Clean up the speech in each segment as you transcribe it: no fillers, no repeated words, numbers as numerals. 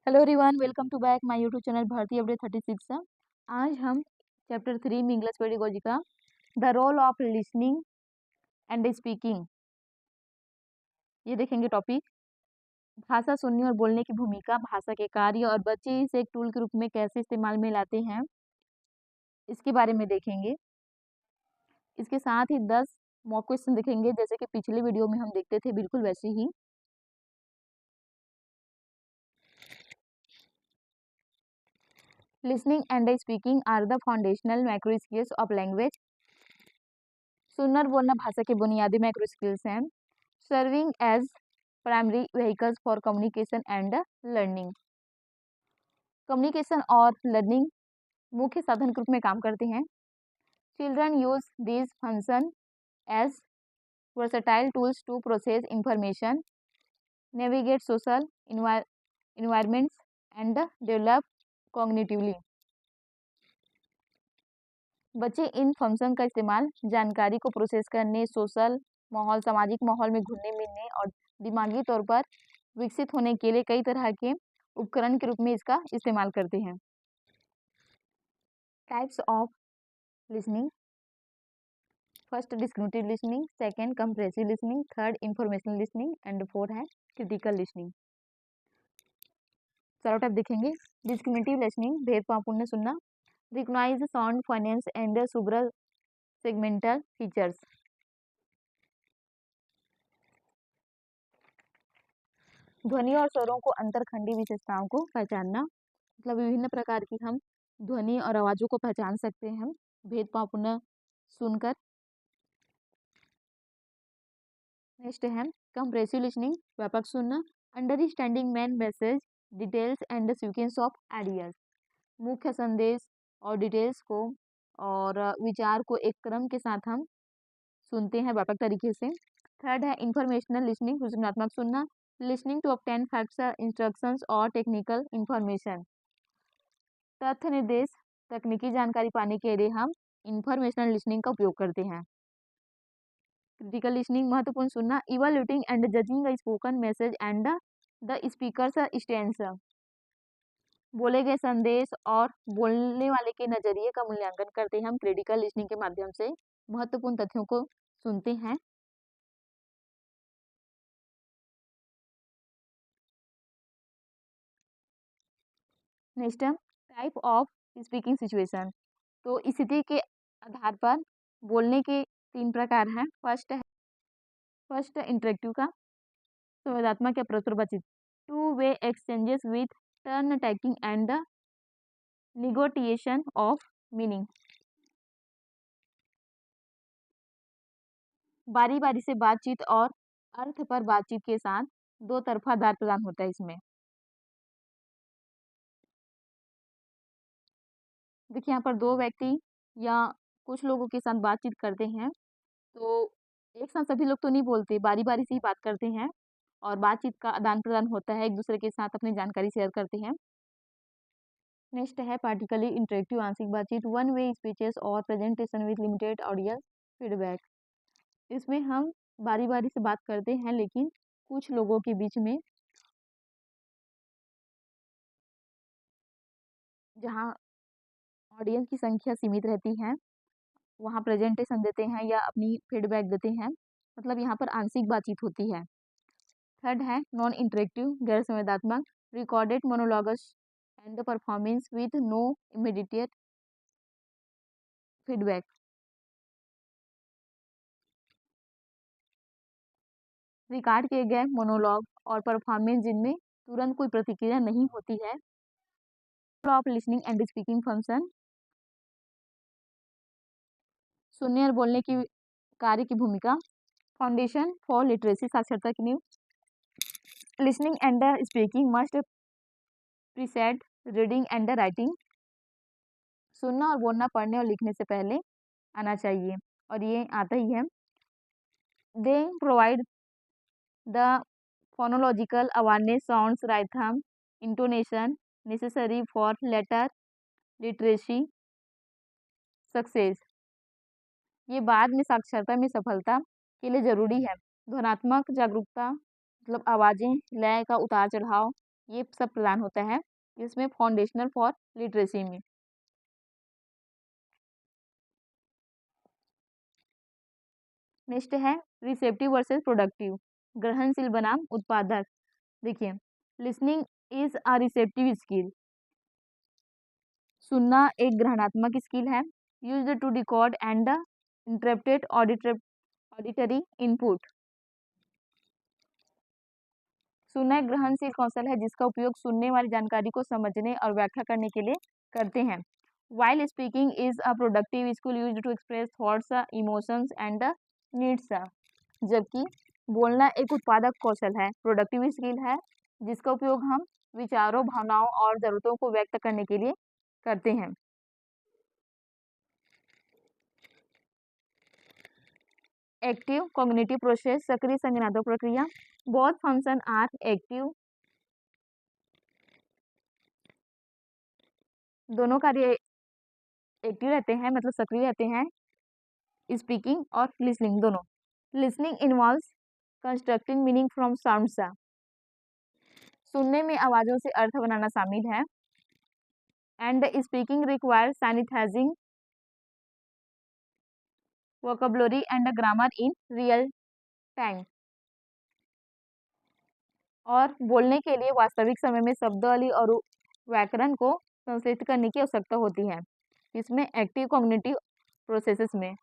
Hello everyone, welcome to back my YouTube channel Bharatiya update 36। आज हम chapter 3 में English pedagogy का the role of listening and speaking ये देखेंगे। टॉपिक भाषा सुनने और बोलने की भूमिका, भाषा के कार्य और बच्चे इसे एक टूल के रूप में कैसे इस्तेमाल में लाते हैं, इसके बारे में देखेंगे। इसके साथ ही 10 मॉक क्वेश्चन देखेंगे, जैसे कि पिछले वीडियो में हम देखते थे, बिल्कुल वैसे ही। Listening and speaking are the foundational macro skills of language. सुनना और बोलना भाषा के बुनियादी मैक्रो स्किल्स हैं, serving as primary vehicles for communication and learning. Communication और लर्निंग मुख्य साधन के रूप में काम करते हैं। Children use this function as versatile tools to process information, navigate social environments and develop cognitively। बच्चे इन फंक्शन का इस्तेमाल जानकारी को प्रोसेस करने, सोशल माहौल, सामाजिक माहौल में घुलने मिलने और दिमागी तौर पर विकसित होने के लिए कई तरह के उपकरण के रूप में इसका इस्तेमाल करते हैं। Types of listening: first discriminative listening, second comprehensive listening, third informational listening and fourth है क्रिटिकल लिसनिंग। चारों टाइप देखेंगे। डिस्क्रिमिनेटिव लिसनिंग, भेदभावपूर्ण सुनना, recognize sound finance and suprasegmental features. ध्वनि और स्वरों को अंतरखंडी विशेषताओं को पहचानना, मतलब विभिन्न प्रकार की हम ध्वनि और आवाजों को पहचान सकते हैं भेदभावपूर्ण सुनकर। नेक्स्ट है कंप्रेसिव लिसनिंग, व्यापक सुनना, understanding main message details and sequence of ideas. मुख्य संदेश और डिटेल्स को और विचार को एक क्रम के साथ हम सुनते हैं व्यापक तरीके से। थर्ड है इंफॉर्मेशनल लिसनिंग, सूचनात्मक सुनना, listening to obtain facts, instructions और टेक्निकल इंफॉर्मेशन। तथ्य निर्देश, तकनीकी जानकारी पाने के लिए हम इंफॉर्मेशनल लिसनिंग का उपयोग करते हैं। क्रिटिकल लिसनिंग, महत्वपूर्ण सुनना, evaluating and judging the spoken message and the speakers stance. बोले गए संदेश और बोलने वाले के नजरिए का मूल्यांकन करते हैं हम क्रिटिकल लिसनिंग के माध्यम से, महत्वपूर्ण तथ्यों को सुनते हैं। Next type of speaking situation, तो स्थिति के आधार पर बोलने के 3 प्रकार हैं। फर्स्ट इंटरेक्टिव का, संवादात्मक या परस्पर बातचीत, two way exchanges with turn taking and negotiation of meaning. बारी बारी से बातचीत और अर्थ पर बातचीत के साथ दो तरफा आदान प्रदान होता है इसमें। देखिए यहाँ पर दो व्यक्ति या कुछ लोगों के साथ बातचीत करते हैं, तो एक साथ सभी लोग तो नहीं बोलते, बारी बारी से ही बात करते हैं और बातचीत का आदान प्रदान होता है, एक दूसरे के साथ अपनी जानकारी शेयर करते हैं। नेक्स्ट है पार्टिकली इंटरेक्टिव आंशिक बातचीत, वन वे स्पीचेस और presentation with limited audience feedback. इसमें हम बारी बारी से बात करते हैं, लेकिन कुछ लोगों के बीच में जहाँ ऑडियंस की संख्या सीमित रहती है वहाँ प्रेजेंटेशन देते हैं या अपनी फीडबैक देते हैं, मतलब यहाँ पर आंशिक बातचीत होती है। थर्ड है नॉन इंटरेक्टिव, गैर संवेदात्मक, recorded monologues and the performance with no immediate feedback. Record किए गए मोनोलॉग और परफॉर्मेंस जिनमें तुरंत कोई प्रतिक्रिया नहीं होती है। Of listening and speaking function, सुनने और बोलने की कार्य की भूमिका, फाउंडेशन फॉर लिटरेसी, साक्षरता की नींव। Listening and speaking must precede reading and writing. सुनना और बोलना पढ़ने और लिखने से पहले आना चाहिए, और ये आता ही है। They provide the phonological awareness, sounds, rhythm, intonation necessary for later literacy success. ये बाद में साक्षरता में सफलता के लिए जरूरी है। ध्वनात्मक जागरूकता, मतलब आवाजें, लय का उतार चढ़ाव, ये सब प्रदान होता है इसमें फाउंडेशनल फॉर लिटरेसी में। नेक्स्ट है रिसेप्टिव वर्सेस प्रोडक्टिव, ग्रहणशील बनाम उत्पादक। देखिए, listening is a receptive skill, सुनना एक ग्रहणात्मक स्किल है, used to decode and interpret auditory input. सुनना एक ग्रहणशील कौशल है जिसका उपयोग सुनने वाली जानकारी को समझने और व्याख्या करने के लिए करते हैं। While speaking is a productive skill used to express thoughts, emotions and needs. जबकि बोलना एक उत्पादक कौशल है, प्रोडक्टिव स्किल है जिसका उपयोग हम विचारों, भावनाओं और जरूरतों को व्यक्त करने के लिए करते हैं। एक्टिव कॉग्निटिव प्रोसेस, सक्रिय संज्ञानात्मक प्रक्रिया। बोथ फंक्शन आर एक्टिव, दोनों कार्य एक्टिव रहते हैं, मतलब सक्रिय रहते हैं, स्पीकिंग और लिसनिंग दोनों। Listening involves constructing meaning from sounds, सुनने में आवाजों से अर्थ बनाना शामिल है। And speaking requires sanitising vocabulary and grammar in real time. और बोलने के लिए वास्तविक समय में शब्दावली और व्याकरण को संशोधित करने की आवश्यकता होती है, इसमें एक्टिव कॉग्निटिव प्रोसेसेस में।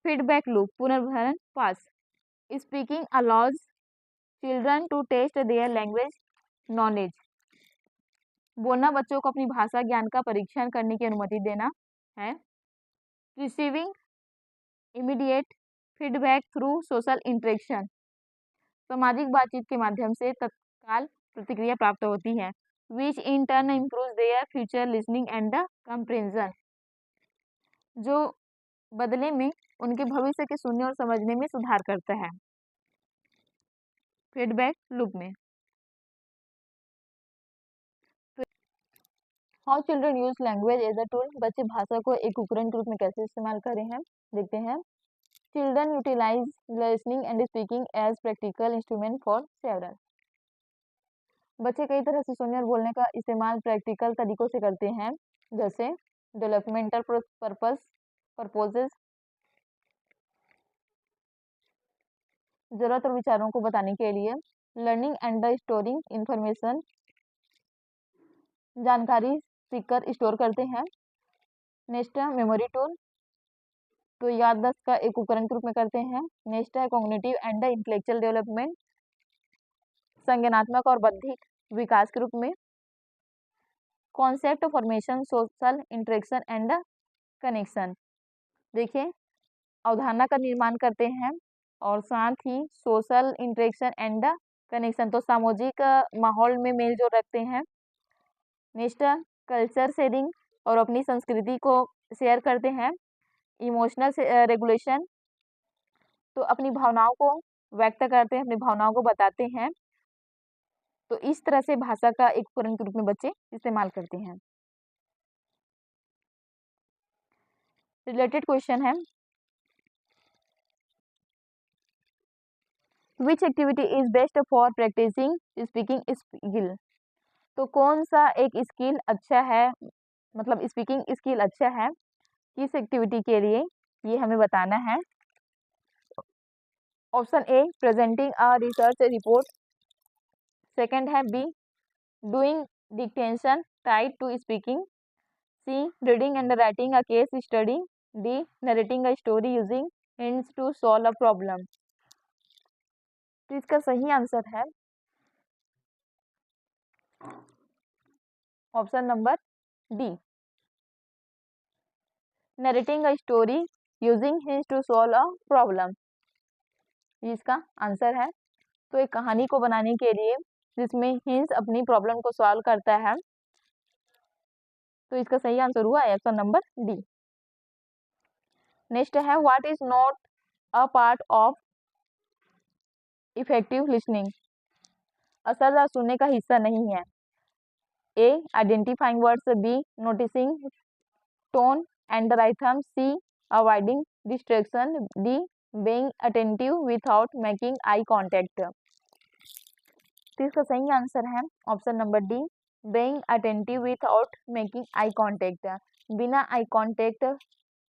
फीडबैक लूप, पुनर्भरण पास, speaking allows children to test their language knowledge. बोलना बच्चों को अपनी भाषा ज्ञान का परीक्षण करने की अनुमति देना है। Receiving immediate feedback through social interaction, सामाजिक बातचीत के माध्यम से तत्काल प्रतिक्रिया प्राप्त होती है, which in turn improve their future listening and comprehension, जो बदले में उनके भविष्य के सुनने और समझने में सुधार करता है। फीडबैक लूप में how children use language as a tool, बच्चे भाषा को एक उपकरण के रूप में कैसे इस्तेमाल कर रहे हैं, देखते हैं। Children utilise listening and speaking as practical instrument for several, बच्चे कई तरह से सुनने और बोलने का इस्तेमाल प्रैक्टिकल तरीकों से करते हैं, जैसे डेवलपमेंटल पर्पसेस, जरूरत और विचारों को बताने के लिए, लर्निंग एंड स्टोरिंग इंफॉर्मेशन, जानकारी सीखकर स्टोर करते हैं। नेक्स्ट है मेमोरी टूल, तो याददाश्त का एक उपकरण के रूप में करते हैं। नेक्स्ट है कॉग्निटिव एंड इंटेलेक्चुअल डेवलपमेंट, संज्ञानात्मक और बौद्धिक विकास के रूप में। Concept formation, social interaction and connection, देखिए अवधारणा का निर्माण करते हैं और साथ ही सोशल इंटरेक्शन एंड कनेक्शन, तो सामाजिक माहौल में मेल जोल रखते हैं। नेक्स्ट कल्चर शेयरिंग, और अपनी संस्कृति को शेयर करते हैं। इमोशनल रेगुलेशन, तो अपनी भावनाओं को व्यक्त करते हैं, अपनी भावनाओं को बताते हैं। तो इस तरह से भाषा का एक उपकरण के रूप में बच्चे इस्तेमाल करते हैं। रिलेटेड क्वेश्चन है, which activity is best for practicing speaking skill, तो कौन सा एक स्किल अच्छा है, मतलब स्पीकिंग स्किल अच्छा है किस एक्टिविटी के लिए, ये हमें बताना है। Option A presenting a research report, second है B doing dictation tied to speaking, C reading and writing a case study, D narrating a story using hints to solve a problem. तो इसका सही आंसर है option number D, narrating a story using hints to solve a problem, इसका answer है। तो एक कहानी को बनाने के लिए जिसमें हिंस अपनी प्रॉब्लम को सॉल्व करता है, तो इसका सही आंसर हुआ ऑप्शन नंबर डी। नेक्स्ट है what is not a part of effective listening, असरदार सुनने का हिस्सा नहीं है। A identifying words, B noticing tone and rhythm, C avoiding distraction, D being attentive without making eye contact. तो इसका सही आंसर है option number D, being attentive without making eye contact, बिना आई कांटेक्ट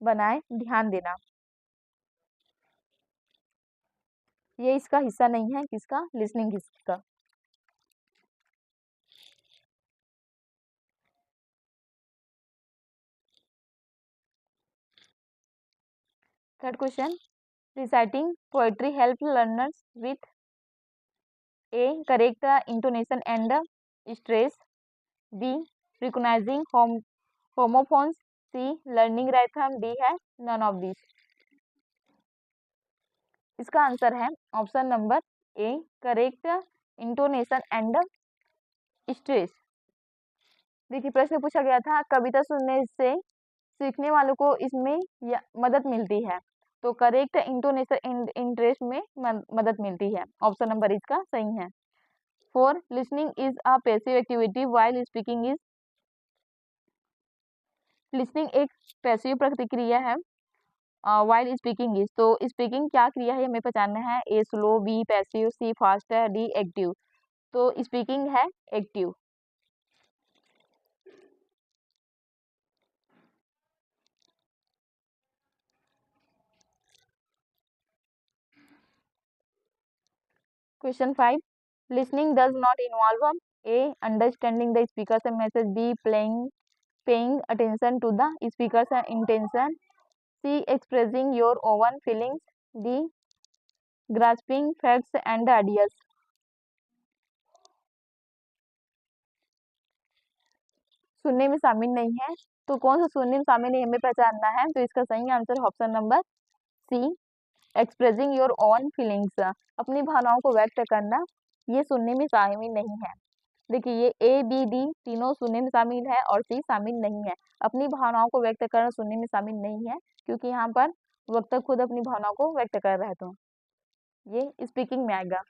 बनाए ध्यान देना। ये इसका हिस्सा नहीं है, किसका? लिसनिंग हिस्सा। Third question, reciting poetry help learners with A correct intonation and stress, B recognizing homophones, C learning rhythm, D है नन ऑफ दिस। इसका आंसर है option number A, correct intonation and stress. देखिए प्रश्न पूछा गया था कविता सुनने से सीखने वालों को इसमें मदद मिलती है, तो करेक्ट इंटोनेशन इंटरेस्ट में मदद मिलती है। ऑप्शन नंबर इसका सही है। 4 listening is a passive activity while speaking is, listening एक पैसिव प्रतिक्रिया है वाइल स्पीकिंग इज, तो स्पीकिंग क्या क्रिया है हमें पहचानना है। A slow, B passive, C fast है, डी एक्टिव। तो स्पीकिंग है active. Question 5, listening does not involve A understanding the speaker's message, B paying attention to the speaker's intention, C expressing your own feelings, D grasping facts and ideas. सुनने में शामिल नहीं है, तो कौन सा सुनने में शामिल नहीं हमें पहचानना है। तो इसका सही answer option number C, expressing your own feelings, अपनी भावनाओं को व्यक्त करना, ये सुनने में शामिल नहीं है। देखिए ये ए बी डी तीनों सुनने में शामिल है और सी शामिल नहीं है। अपनी भावनाओं को व्यक्त करना सुनने में शामिल नहीं है, क्योंकि यहाँ पर वक्ता खुद अपनी भावनाओं को व्यक्त कर रहा है, तो ये स्पीकिंग में आएगा।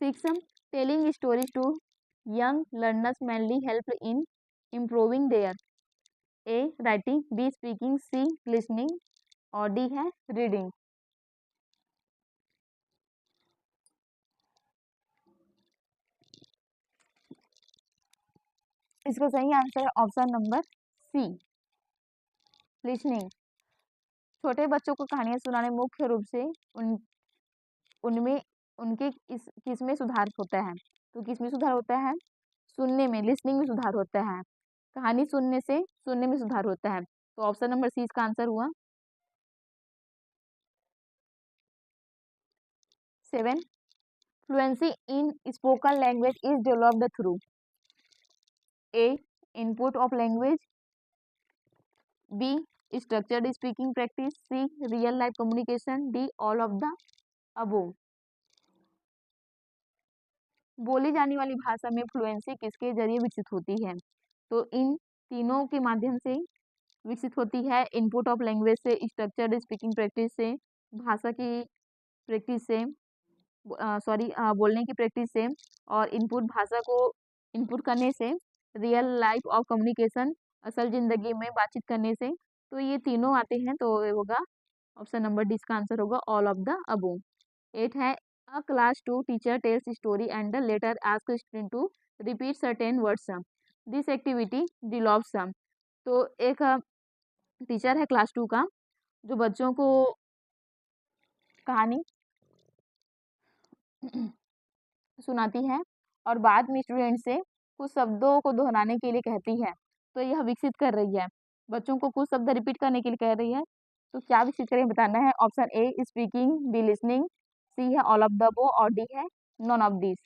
6 telling stories to young learners mainly help in improving their A writing, B speaking, C listening और डी है रीडिंग। इसका सही आंसर है ऑप्शन नंबर सी, लिसनिंग। छोटे बच्चों को कहानियां सुनाने मुख्य रूप से उनमें उनके किस में सुधार होता है। तो किस में सुधार होता है? सुनने में, लिसनिंग में सुधार होता है। कहानी सुनने से सुनने में सुधार होता है, तो ऑप्शन नंबर सी इसका आंसर हुआ। 7 fluency in spoken language is developed through A input of language, B structured speaking practice, C real life communication, D all of the above. बोली जाने वाली भाषा में फ्लुएंसी किसके जरिए विकसित होती है? तो इन तीनों के माध्यम से विकसित होती है। इनपुट ऑफ लैंग्वेज से, स्ट्रक्चर्ड स्पीकिंग प्रैक्टिस से, भाषा की प्रैक्टिस से, बोलने की प्रैक्टिस से, और इनपुट भाषा को इनपुट करने से, रियल लाइफ ऑफ कम्युनिकेशन असल जिंदगी में बातचीत करने से। तो ये तीनों आते हैं, तो ये होगा ऑप्शन नंबर डी इसका आंसर होगा ऑल ऑफ द अबोव। 8 है a class 2 teacher tells story and later ask student to repeat certain words, this activity develops. तो एक टीचर है क्लास 2 का जो बच्चों को कहानी सुनाती है और बाद में स्टूडेंट से कुछ शब्दों को दोहराने के लिए कहती है। तो यह विकसित कर रही है, बच्चों को कुछ शब्द रिपीट करने के लिए कह रही है। तो क्या विकसित करें बताना है। Option A speaking, B listening, C है ऑल ऑफ द अबव और डी है नॉन ऑफ दिस।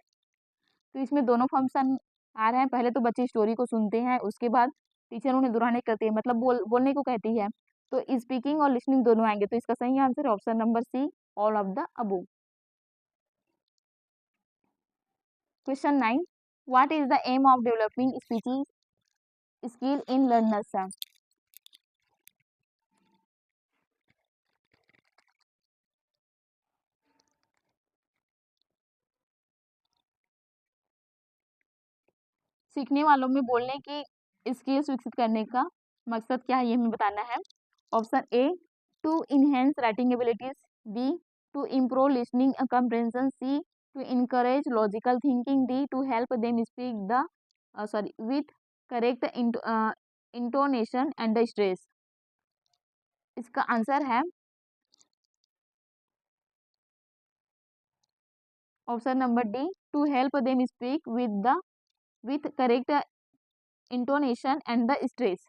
तो इसमें दोनों फंक्शन आ रहे हैं। पहले तो बच्चे स्टोरी को सुनते हैं, उसके बाद टीचर उन्हें दोहराने करती है, मतलब बोलने को कहती है। तो स्पीकिंग और लिसनिंग दोनों आएंगे, तो इसका सही आंसर है option number C all of the above. Question 9 what is the aim of developing speaking skill in learners. सीखने वालों में बोलने की स्किल्स विकसित करने का मकसद क्या है, ये हमें बताना है। Option A to enhance writing abilities, B to improve listening comprehension. C, to encourage logical thinking. D, to help them speak with correct intonation and stress. इसका आंसर है option number D, to help them speak with correct intonation and the stress.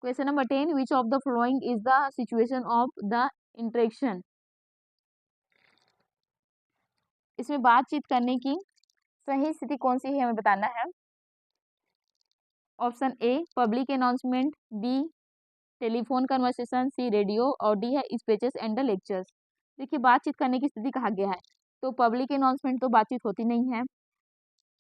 Question number 10, which of the following is the situation of the interaction? इसमें बातचीत करने की सही स्थिति कौन सी है हमें बताना है। Option A public announcement, B telephone conversation, C radio और डी है स्पीचेस एंड लेक्चर्स। देखिए बातचीत करने की स्थिति कहा गया है, तो पब्लिक अनाउंसमेंट तो बातचीत होती नहीं है,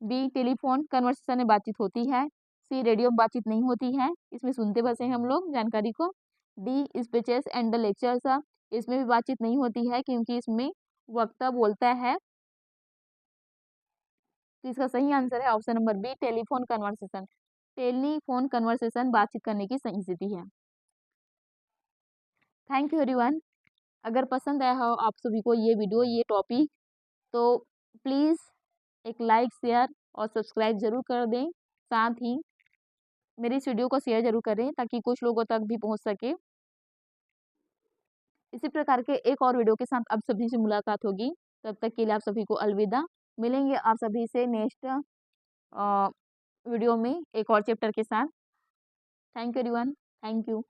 बी टेलीफोन कन्वर्सेशन में बातचीत होती है, सी रेडियो में बातचीत नहीं होती है, इसमें सुनते बसे हैं हम लोग जानकारी को, डी स्पीचेस एंड लेक्चर्स, इसमें भी बातचीत नहीं होती है क्योंकि इसमें वक्ता बोलता है। तो इसका सही आंसर है option number B telephone conversation. Telephone conversation बातचीत करने की सही स्थिति है। Thank you everyone. अगर पसंद आया हो आप सभी को ये वीडियो ये टॉपिक, तो प्लीज़ एक लाइक शेयर और सब्सक्राइब जरूर कर दें। साथ ही मेरी इस वीडियो को शेयर जरूर करें ताकि कुछ लोगों तक भी पहुंच सके। इसी प्रकार के एक और वीडियो के साथ आप सभी से मुलाकात होगी। तब तक के लिए आप सभी को अलविदा। मिलेंगे आप सभी से नेक्स्ट वीडियो में एक और चैप्टर के साथ। Thank you everyone. Thank you.